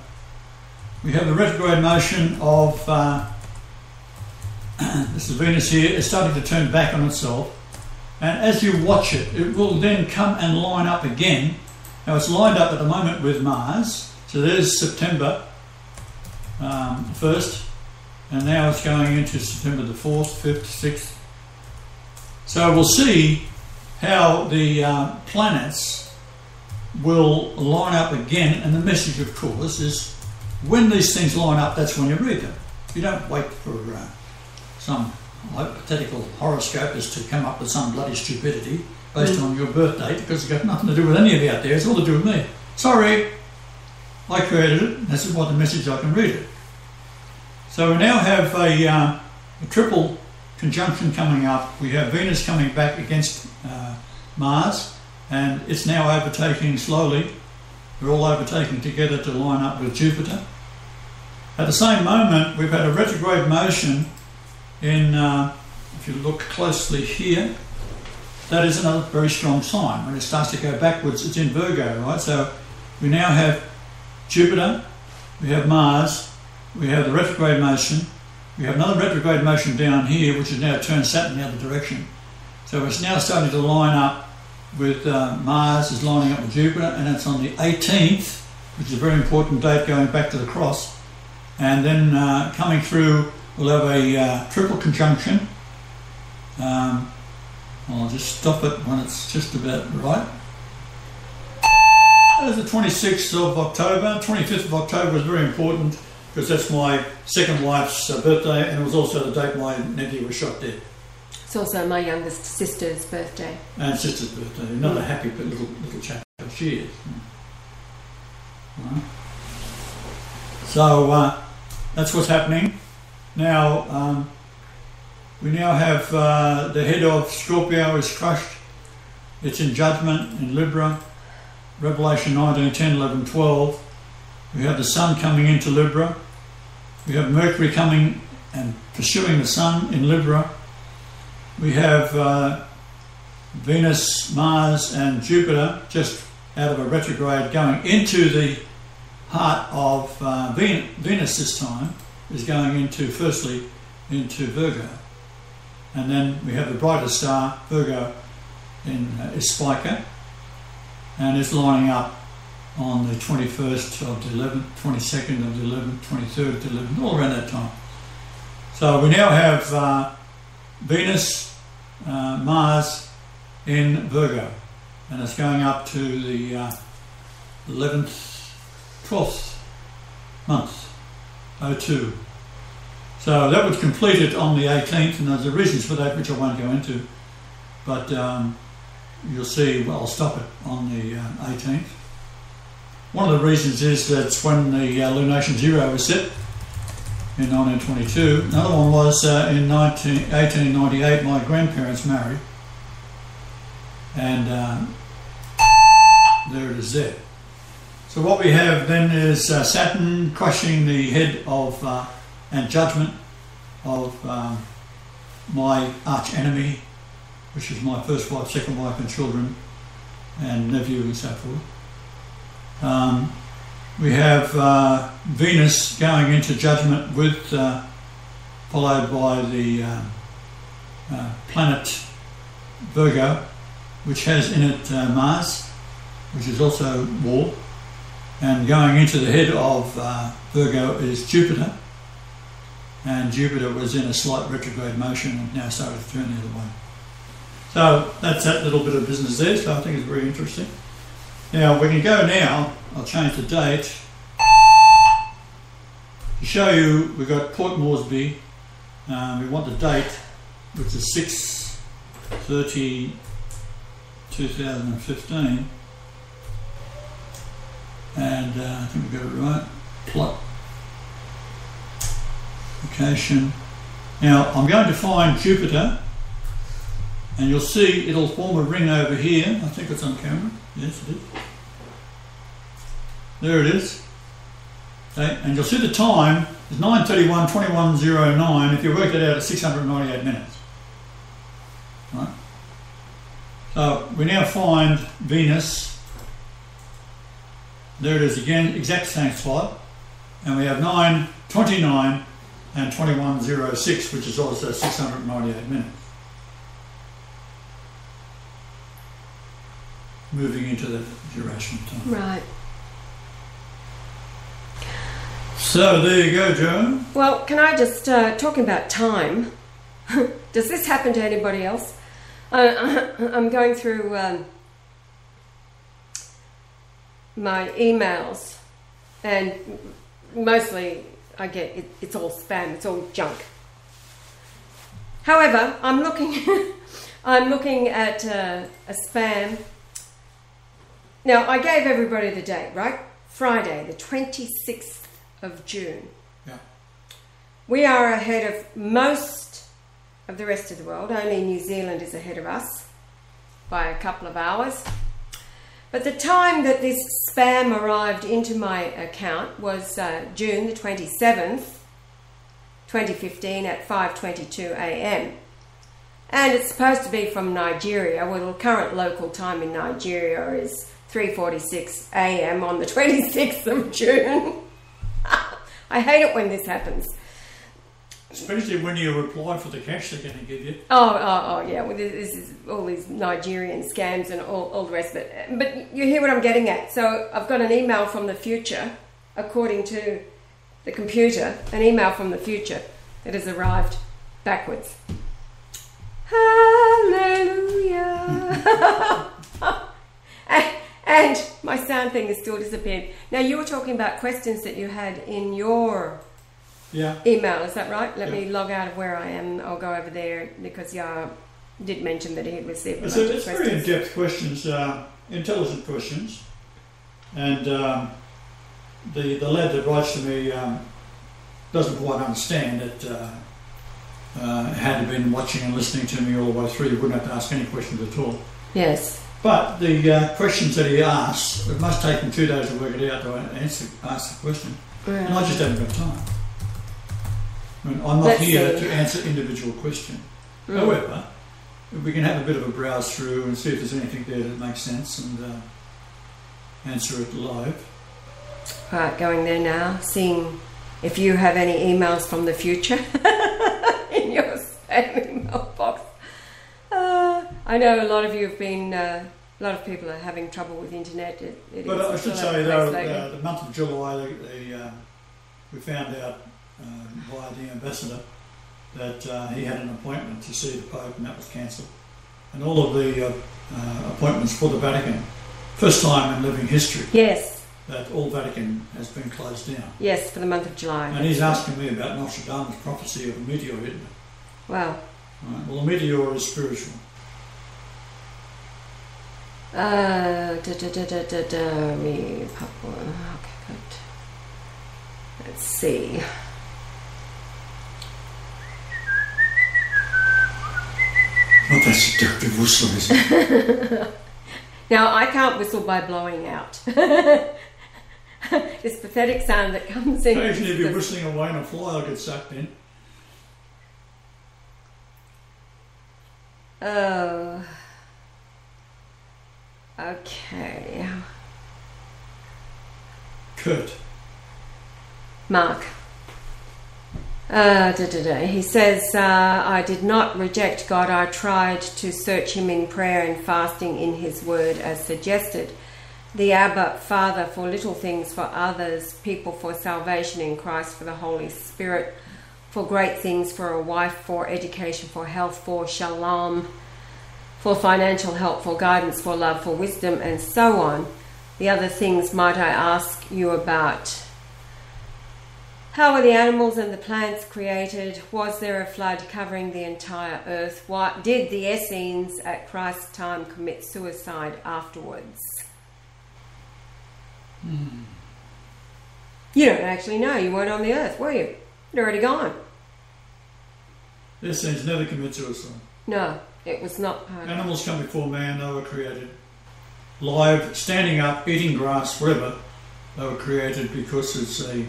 S3: We have the retrograde motion of, this is Venus here, it's starting to turn back on itself. And as you watch it, it will then come and line up again. Now it's lined up at the moment with Mars. So there's September 1st. And now it's going into September the 4th, 5th, 6th. So we'll see how the planets will line up again. And the message, of course, is when these things line up, that's when you read them. You don't wait for some hypothetical horoscopist to come up with some bloody stupidity based on your birth date, because it's got nothing to do with any of you out there. It's all to do with me. Sorry, I created it. This is what the message, I can read it. So we now have a triple conjunction coming up. We have Venus coming back against Mars, and it's now overtaking slowly. They're all overtaking together to line up with Jupiter. At the same moment, we've had a retrograde motion in, if you look closely here, that is another very strong sign. When it starts to go backwards, it's in Virgo, right? So we now have Jupiter, we have Mars, we have the retrograde motion, we have another retrograde motion down here, which has now turned Saturn the other direction. So it's now starting to line up with Mars is lining up with Jupiter, and it's on the 18th, which is a very important date going back to the cross. And then coming through, we'll have a triple conjunction. I'll just stop it when it's just about right. There's the 26th of October. 25th of October is very important because that's my second wife's birthday, and it was also the date my nephew was shot dead.
S2: It's also my youngest sister's birthday.
S3: And sister's birthday. Another happy little chap. She is. Right. So that's what's happening. Now, we now have the head of Scorpio is crushed. It's in judgment in Libra. Revelation 19, 10, 11, 12. We have the Sun coming into Libra. We have Mercury coming and pursuing the Sun in Libra. We have Venus, Mars and Jupiter just out of a retrograde going into the heart of Venus this time, is going into, firstly, into Virgo. And then we have the brightest star, Virgo, is Spica, and it's lining up on the 21st of the 11th, 22nd of the 11th, 23rd of the 11th, all around that time. So we now have Venus, Mars in Virgo, and it's going up to the 11th, 12th month, 02. So that would complete it on the 18th, and there's reasons for that which I won't go into, but you'll see, well, I'll stop it on the 18th. One of the reasons is that's when the lunation zero was set in 1922. Another one was in 1898, my grandparents married, and there it is there. So what we have then is Saturn crushing the head of and judgment of my arch enemy, which is my first wife, second wife and children and nephew and so forth. We have Venus going into judgment with followed by the planet Virgo, which has in it Mars, which is also war, and going into the head of Virgo is Jupiter, and Jupiter was in a slight retrograde motion and now started to turn the other way. So that's that little bit of business there, so I think it's very interesting. Now we can go now, I'll change the date, to show you we've got Port Moresby, we want the date, which is 6/30/2015, and I think we got it right, plot, location. Now I'm going to find Jupiter, and you'll see it'll form a ring over here. I think it's on camera. Yes, it is. There it is. Okay, and you'll see the time is 9:31:21:09. If you work it out, it's 698 minutes. Right? We now find Venus. There it is again, exact same slot. And we have 9, 29 and 21:06, which is also 698 minutes. Moving into the duration of time.
S2: Right.
S3: So there you go, Joan.
S2: Well, can I just, talking about time, does this happen to anybody else? I'm going through my emails, and mostly I get it's all spam, it's all junk. However, I'm looking at a spam. Now, I gave everybody the date, right? Friday, the 26th of June.
S3: Yeah.
S2: We are ahead of most of the rest of the world. Only New Zealand is ahead of us by a couple of hours. But the time that this spam arrived into my account was June the 27th, 2015 at 5:22 a.m. And it's supposed to be from Nigeria. Well, the current local time in Nigeria is 3:46 a.m. on the 26th of June. I hate it when this happens.
S3: Especially when you apply for the cash they're going to give you.
S2: Oh, yeah. Well, this is all these Nigerian scams and all the rest of it. But you hear what I'm getting at. So I've got an email from the future, according to the computer, an email from the future that has arrived backwards. Hallelujah. And my sound thing has still disappeared. Now, you were talking about questions that you had in your email, is that right? Let me log out of where I am. I'll go over there because did mention that he had received a bunch of
S3: it's
S2: questions.
S3: very in-depth questions, intelligent questions. And the lad that writes to me doesn't quite understand that had he been watching and listening to me all the way through, he wouldn't have to ask any questions at all.
S2: Yes.
S3: But the questions that he asks, it must take him 2 days to work it out to ask the question.
S2: Right.
S3: And I just haven't got time. I mean, I'm not here to answer individual questions. However, we can have a bit of a browse through and see if there's anything there that makes sense and answer it live.
S2: Right, going there now, seeing if you have any emails from the future in your spam email box. I know a lot of you have been, a lot of people are having trouble with internet.
S3: But I should say, though, the month of July, we found out via the ambassador that he had an appointment to see the Pope, and that was cancelled. And all of the appointments for the Vatican, first time in living history.
S2: Yes.
S3: That all Vatican has been closed down.
S2: Yes, for the month of July.
S3: And he's asking me about Notre Dame's prophecy of a meteor hitting it.
S2: Wow.
S3: Right. Well, a meteor is spiritual.
S2: Okay, good. Let's see.
S3: Not that seductive whistle, is it?
S2: Now, I can't whistle by blowing out. This pathetic sound that comes in.
S3: Occasionally, if you're whistling away and a fly will get sucked in.
S2: Oh. Okay.
S3: Kurt.
S2: Mark. He says, I did not reject God. I tried to search him in prayer and fasting in his word as suggested. The Abba, Father for little things, for others, people for salvation in Christ, for the Holy Spirit, for great things, for a wife, for education, for health, for shalom, for financial help, for guidance, for love, for wisdom, and so on. The other things might I ask you about? How were the animals and the plants created? Was there a flood covering the entire earth? What did the Essenes at Christ's time commit suicide afterwards? You don't actually know. You weren't on the earth, were you? You'd already gone.
S3: The Essenes never commit suicide.
S2: No, it was not.
S3: Animals come before man. They were created live, standing up, eating grass, whatever. They were created because it's a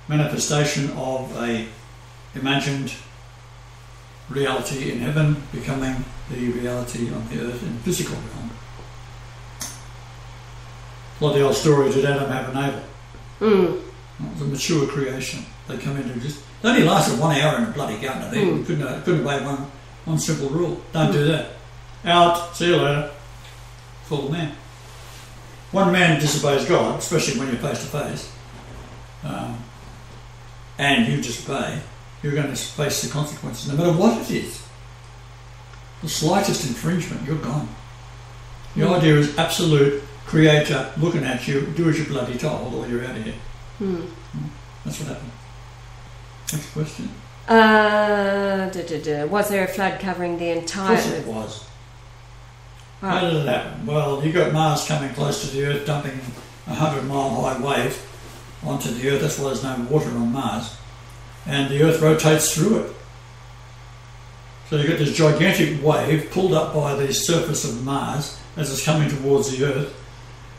S3: manifestation of a imagined reality in heaven becoming the reality on the earth in the physical realm. Like the old story, did Adam have an Abel? It was a mature creation. They come in and they only lasted 1 hour in the bloody Garden of Eden. Couldn't obey one simple rule. Don't do that. Out, see you later. Fool the man. One man disobeys God, especially when you're face to face, and you disobey, you're going to face the consequences, no matter what it is. The slightest infringement, you're gone. The idea is absolute creator looking at you, do as you're bloody told, or you're out of here. That's what happened. Next question.
S2: Was there a flood covering the entire...
S3: Of course it was. How did it happen? Well, you got Mars coming close to the Earth, dumping a 100-mile high wave onto the Earth. That's why there's no water on Mars. And the Earth rotates through it. So you've got this gigantic wave pulled up by the surface of Mars as it's coming towards the Earth,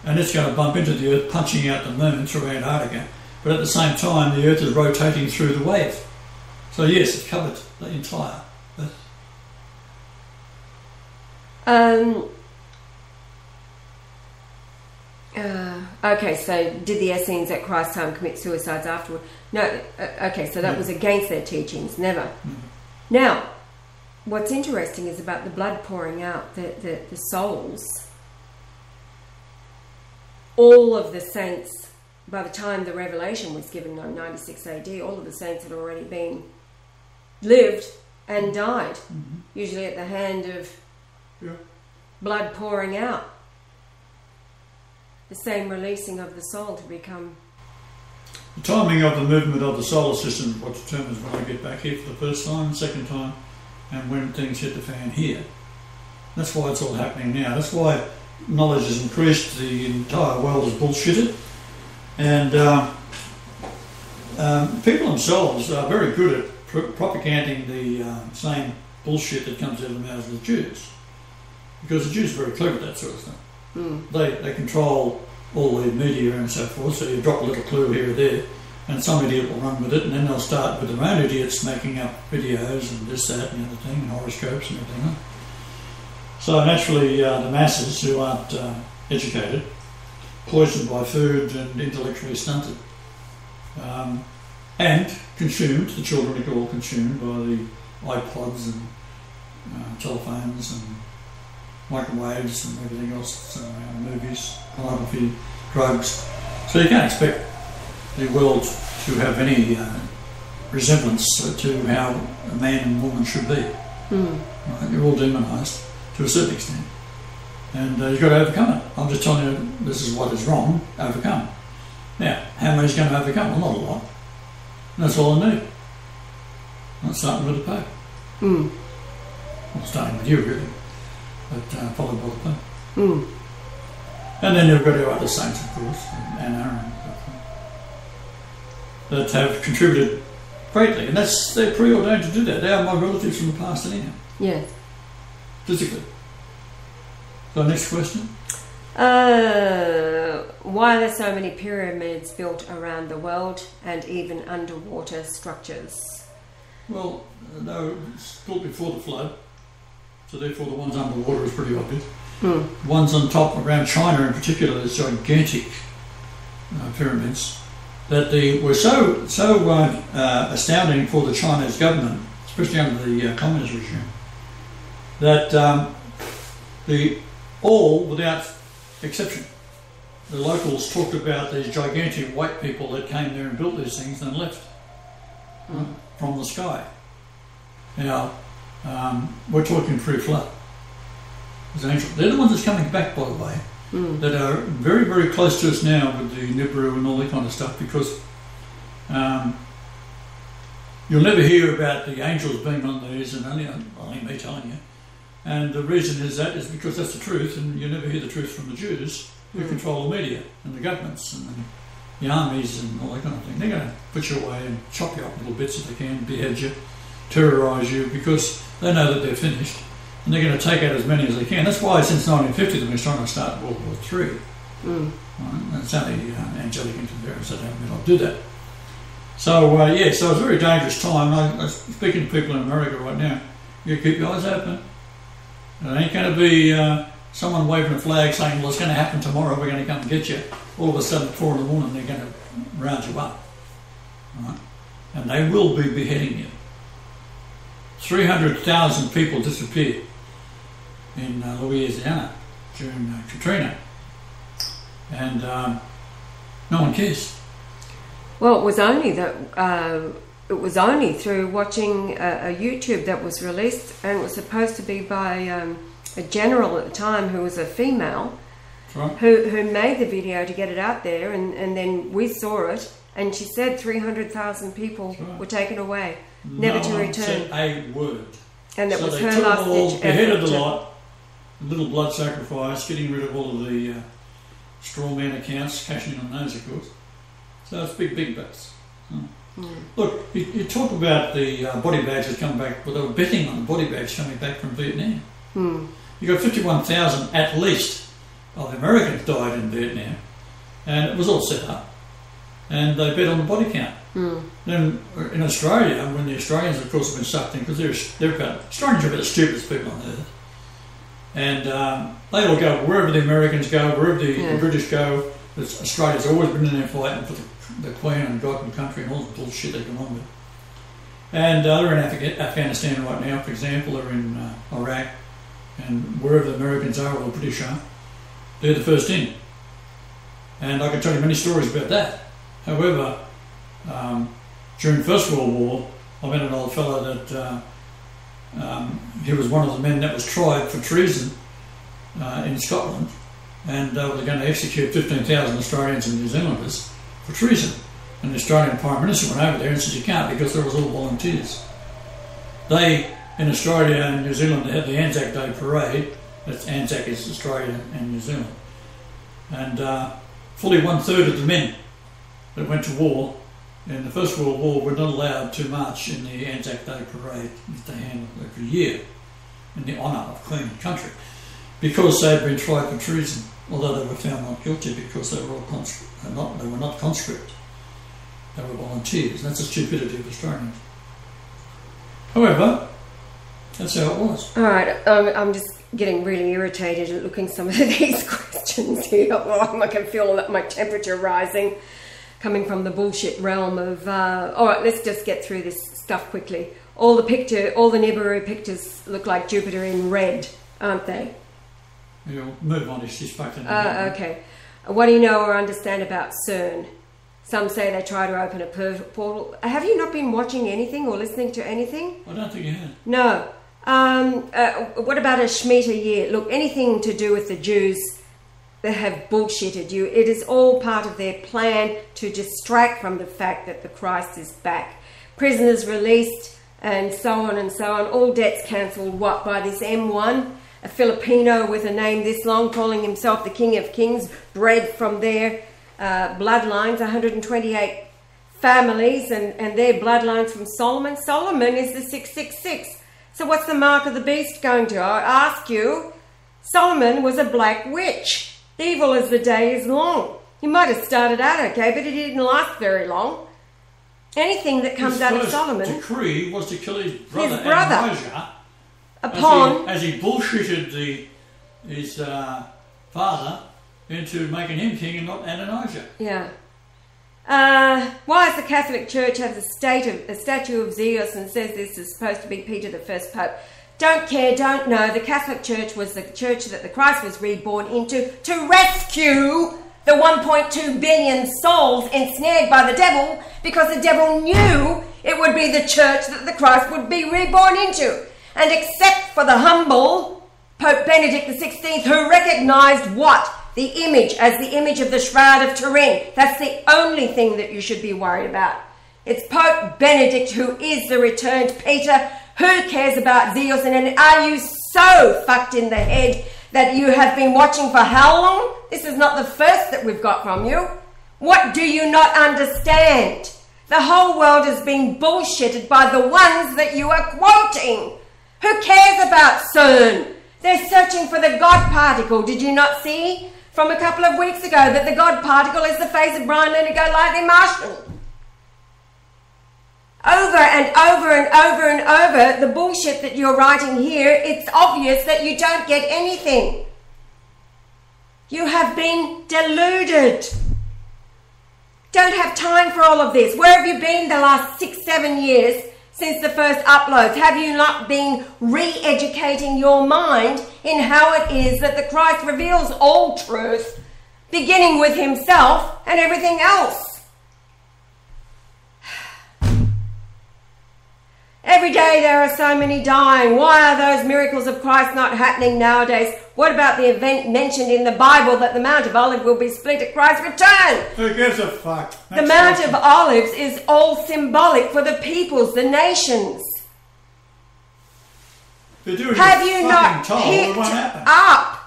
S3: and it's going to bump into the Earth, punching out the Moon through Antarctica. But at the same time, the Earth is rotating through the wave. So yes, it's covered the entire Earth.
S2: Okay, so did the Essenes at Christ's time commit suicides afterward? No. Okay, so that was against their teachings. Never. Now, what's interesting is about the blood pouring out, the souls. All of the saints, by the time the revelation was given in 96 AD, all of the saints had already lived and died, usually at the hand of blood pouring out. The same releasing of the soul to become...
S3: The timing of the movement of the solar system is what determines when I get back here for the first time, the second time, and when things hit the fan here. That's why it's all happening now. That's why knowledge has increased, the entire world is bullshitted, and people themselves are very good at propagating the same bullshit that comes out of the mouths of the Jews, because the Jews are very clever at that sort of stuff. They control all the media and so forth, so you drop a little clue here or there and some idiot will run with it, and then they'll start with their own idiots making up videos and this, that and the other thing, and horoscopes and everything. So naturally the masses who aren't educated, poisoned by food and intellectually stunted, and consumed, the children are all consumed by the iPods and telephones and microwaves and everything else that's around, movies, pornography, drugs. So you can't expect the world to have any resemblance to how a man and woman should be. Right? You're all demonised to a certain extent, and you've got to overcome it. I'm just telling you this is what is wrong, overcome. Now, how many's going to overcome? Well, not a lot. And that's all I need. I'm starting with the Pope. Well, starting with you, really. But followed by the Pope. And then you've got your other saints, of course, and Aaron, that have contributed greatly. And they're preordained to do that. They are my relatives from the past anyhow.
S2: Yes.
S3: Physically. So next question.
S2: Why are there so many pyramids built around the world and even underwater structures?
S3: Well, they were built before the flood, so therefore the ones underwater is pretty obvious. Ones on top around China in particular, there's gigantic pyramids that they were so astounding for the Chinese government, especially under the communist regime, that all without exception, the locals talked about these gigantic white people that came there and built these things and left from the sky. Now, we're talking pre-flood. They're the ones that's coming back, by the way, that are very, very close to us now with the Nibiru and all that kind of stuff, because you'll never hear about the angels being on these, and only me telling you. And the reason is because that's the truth, and you never hear the truth from the Jews, who control the media and the governments and the armies and all that kind of thing. They're going to put you away and chop you up little bits if they can, behead you, terrorise you, because they know that they're finished, and they're going to take out as many as they can. That's why since 1950 they've been trying to start World War III. Right? It's only angelic interference that haven't been able to do that. So so it's a very dangerous time. I'm speaking to people in America right now You keep your eyes open. It ain't going to be someone waving a flag saying, well, it's going to happen tomorrow, we're going to come and get you. All of a sudden at 4 in the morning they're going to round you up. Right? And they will be beheading you. 300,000 people disappeared in Louisiana during Katrina. And no one cares.
S2: Well, it was only through watching a YouTube that was released, and it was supposed to be by a general at the time who was a female,
S3: right,
S2: who made the video to get it out there, and then we saw it, and she said 300,000 people
S3: right,
S2: were taken away, never to return.
S3: Said a word.
S2: And that
S3: so
S2: was
S3: they
S2: her
S3: took
S2: last
S3: all,
S2: ditch
S3: beheaded
S2: effort.
S3: the lot, a little blood sacrifice, getting rid of all of the straw man accounts, cashing in on those, of course. So it's big bucks. Look, you talk about the body bags that come back, well, they were betting on the body bags coming back from Vietnam. You got 51,000 at least of Americans died in Vietnam, and it was all set up, and they bet on the body count. Then in Australia, when the Australians, of course, have been sucked in, because Australians are about the stupidest people on earth, and they all go wherever the Americans go, wherever the British go. Australia's always been in there fighting for the Queen and God and country and all the bullshit they've gone on with. And they're in Afghanistan right now, for example, they're in Iraq, and wherever the Americans are or the British are, they're the first in. And I can tell you many stories about that. However, during the First World War, I met an old fellow that he was one of the men that was tried for treason in Scotland, and they were going to execute 15,000 Australians and New Zealanders for treason. And the Australian Prime Minister went over there and said, you can't, because there was all volunteers. They, in Australia and New Zealand, they had the Anzac Day parade. That's Anzac is Australia and New Zealand. And fully 1/3 of the men that went to war in the First World War were not allowed to march in the Anzac Day parade that they handled every year in the honour of Queen and country, because they had been tried for treason, although they were found not guilty because they were all they were not conscript. They were volunteers. That's the stupidity of Australians. However, that's how it was.
S2: All right, I'm just getting really irritated at looking some of these questions here. I can feel my temperature rising, coming from the bullshit realm of. All right, let's just get through this stuff quickly. All the Nibiru pictures look like Jupiter in red, aren't they?
S3: You'll move on if she's back in the
S2: okay. What do you know or understand about CERN? Some say they try to open a portal. Have you not been watching anything or listening to anything?
S3: I don't think you have.
S2: No. What about a Shemitah year? Look, anything to do with the Jews, they have bullshitted you. It is all part of their plan to distract from the fact that the Christ is back. Prisoners released and so on and so on. All debts cancelled, what, by this M1? A Filipino with a name this long, calling himself the King of Kings, bred from their bloodlines, 128 families, and their bloodlines from Solomon. Solomon is the 666. So what's the mark of the beast going to? I ask you, Solomon was a black witch. Evil as the day is long. He might have started out okay, but it didn't last very long. Anything that comes out of Solomon...
S3: His decree was to kill his brother. Adonijah, as he bullshitted his father into making him king and not Adonijah.
S2: Yeah. Why does the Catholic Church have a statue of Zeus and says this is supposed to be Peter the First Pope? Don't care, don't know. The Catholic Church was the church that the Christ was reborn into to rescue the 1.2 billion souls ensnared by the devil, because the devil knew it would be the church that the Christ would be reborn into. And except for the humble Pope Benedict XVI, who recognised what? The image, as the image of the Shroud of Turin. That's the only thing that you should be worried about. It's Pope Benedict who is the returned Peter. Who cares about Zeus? And are you so fucked in the head that you have been watching for how long? This is not the first that we've got from you. What do you not understand? The whole world is being bullshitted by the ones that you are quoting. Who cares about CERN? They're searching for the God particle. Did you not see from a couple of weeks ago that the God particle is the face of Brian Leonard Go Lightly Martian? over and over and over and over the bullshit that you're writing here, it's obvious that you don't get anything. You have been deluded. Don't have time for all of this. Where have you been the last 6-7 years since the first uploads? Have you not been re-educating your mind in how it is that the Christ reveals all truth, beginning with himself and everything else? Every day there are so many dying. Why are those miracles of Christ not happening nowadays? What about the event mentioned in the Bible that the Mount of Olives will be split at Christ's return?
S3: Who gives a fuck?
S2: The Mount of Olives is all symbolic for the peoples, the nations. Have you not picked up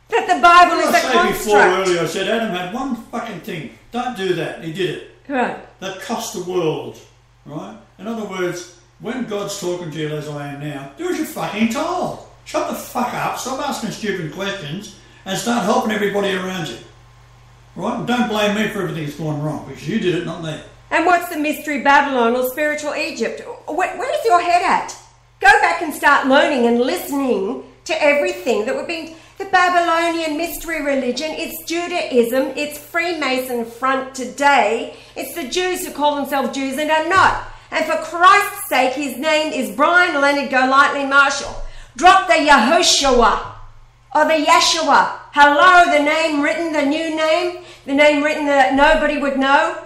S2: that the Bible is a construct?
S3: Before earlier I said Adam had one fucking thing. Don't do that. He did it.
S2: Right.
S3: That cost the world. Right? In other words, when God's talking to you as I am now, do as you're fucking told. Shut the fuck up, stop asking stupid questions, and start helping everybody around you. Right? And don't blame me for everything that's gone wrong, because you did it, not me.
S2: And what's the mystery Babylon or spiritual Egypt? Where's your head at? Go back and start learning and listening to everything that we've been... The Babylonian mystery religion, it's Judaism, it's Freemason front today. It's the Jews who call themselves Jews and are not. And for Christ's sake, his name is Brian Leonard Golightly Marshall. Drop the Yahushua or the Yeshua. Hello, the name written, the new name, the name written that nobody would know.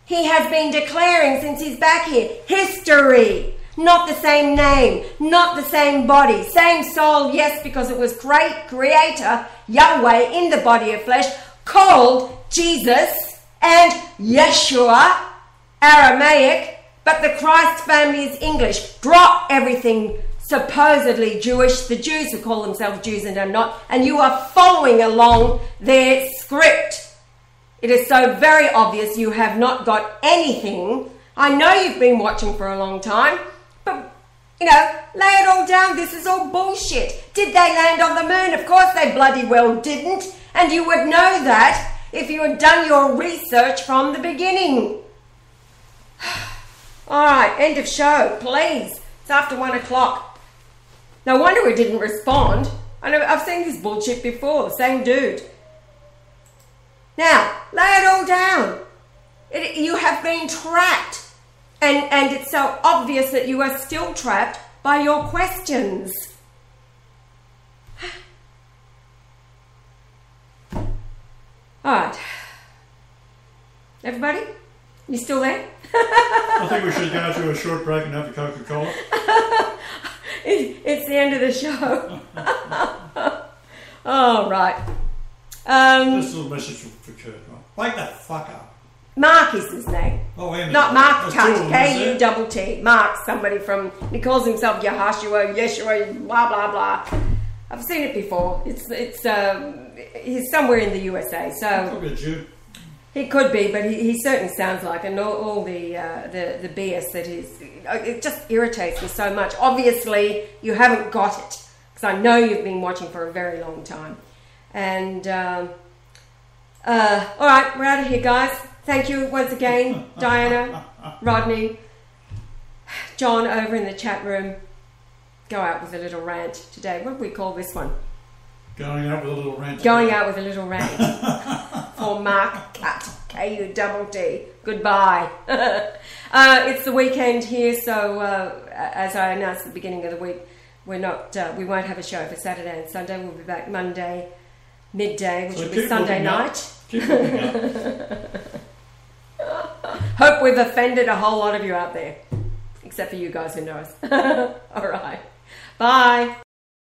S2: He has been declaring since he's back here, history. Not the same name, not the same body, same soul, yes, because it was great creator, Yahweh, in the body of flesh, called Jesus and Yeshua, Aramaic, but the Christ family is English. Drop everything supposedly Jewish, the Jews who call themselves Jews and are not, and you are following along their script. It is so very obvious you have not got anything. I know you've been watching for a long time, but, you know, lay it all down. This is all bullshit. Did they land on the moon? Of course they bloody well didn't. And you would know that if you had done your research from the beginning. All right, end of show, please. It's after 1 o'clock. No wonder we didn't respond. I've seen this bullshit before, same dude. Now, lay it all down. You have been trapped. And it's so obvious that you are still trapped by your questions. All right. Everybody? You still there?
S3: I think we should go to a short break and have a Coca-Cola.
S2: It's the end of the show. All right.
S3: This little message for Kurt, right? Wake the fuck up.
S2: Mark is his name.
S3: Oh, yeah.
S2: Not Mark Kutt, K-U-T-T. Mark, somebody from... He calls himself Yahashua, Yeshua, blah, blah, blah. I've seen it before. He's somewhere in the USA, so...
S3: Probably a Jew.
S2: He could be, but he certainly sounds like, and all the BS that is... It just irritates me so much. Obviously, you haven't got it, because I know you've been watching for a very long time. And... all right, we're out of here, guys. Thank you once again, Diana, Rodney, John over in the chat room. Go out with a little rant today. What do we call this one?
S3: Going out with a little rant.
S2: Going out with a little rant. For Mark Kutt, K-U-T-T. Goodbye. It's the weekend here, so as I announced at the beginning of the week, we won't have a show for Saturday and Sunday. We'll be back Monday midday, which will be Sunday night.
S3: Keep looking up.
S2: Hope we've offended a whole lot of you out there, except for you guys who know us. All right, bye.